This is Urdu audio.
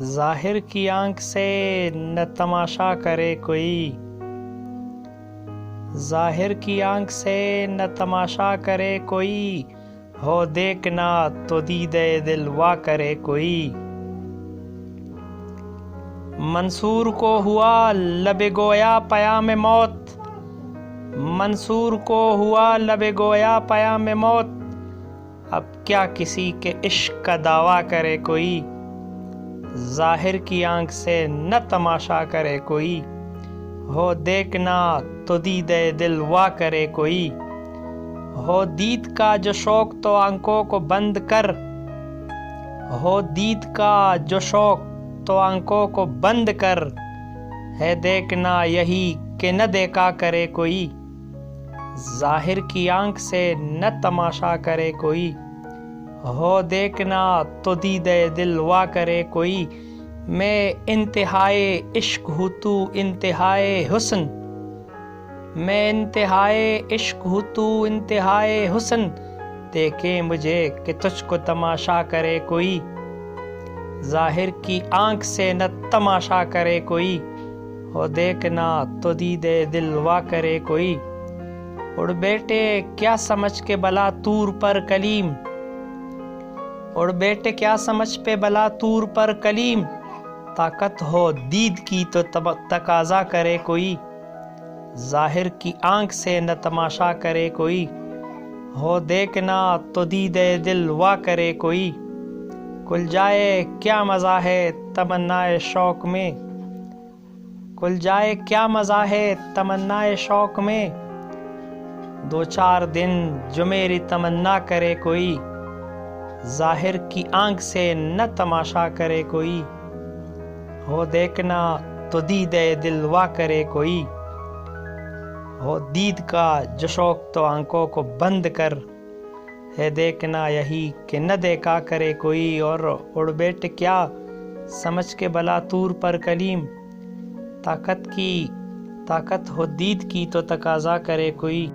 ظاہر کی آنکھ سے نہ تماشا کرے کوئی، ظاہر کی آنکھ سے نہ تماشا کرے کوئی، ہو دیکھنا تو دیدے دل وا کرے کوئی۔ منصور کو ہوا لب گویا پیام موت، منصور کو ہوا لب گویا پیام موت، اب کیا کسی کے عشق کا دعویٰ کرے کوئی۔ ظاہر کی آنکھ سے نہ تماشا کرے کوئی، ہو دیکھنا تو دیدے دل وا کرے کوئی۔ ہو دید کا جو شوق تو آنکھوں کو بند کر، ہو دید کا جو شوق تو آنکھوں کو بند کر، ہے دیکھنا یہی کہ نہ دیکھا کرے کوئی۔ ظاہر کی آنکھ سے نہ تماشا کرے کوئی، ہو دیکھنا تو دیدے دل وا کرے کوئی۔ میں انتہائے عشق ہوں تو انتہائے حسن، میں انتہائے عشق ہوں تو انتہائے حسن، دیکھے مجھے کہ تجھ کو تماشا کرے کوئی۔ ظاہر کی آنکھ سے نہ تماشا کرے کوئی، ہو دیکھنا تو دیدے دل وا کرے کوئی۔ اڑ بیٹے کیا سمجھ کے بلا طور پر کلیم، اڑ بیٹے کیا سمجھ پہ بلا طور پر کلیم، طاقت ہو دید کی تو تقاضا کرے کوئی۔ ظاہر کی آنکھ سے نہ تماشا کرے کوئی، ہو دیکھنا تو دیدے دل وا کرے کوئی۔ کھل جائے کیا مزہ ہے تمنائے شوق میں، کھل جائے کیا مزہ ہے تمنائے شوق میں، دو چار دن جو میری تمنا کرے کوئی۔ ظاہر کی آنکھ سے نہ تماشا کرے کوئی، ہو دیکھنا تو دیدے دل وا کرے کوئی۔ ہو دید کا جو شوق تو آنکھوں کو بند کر، ہے دیکھنا یہی کہ نہ دیکھا کرے کوئی۔ اور اڑ بیٹے کیا سمجھ کے بلا طور پر کلیم، طاقت ہو دید کی تو تقاضا کرے کوئی۔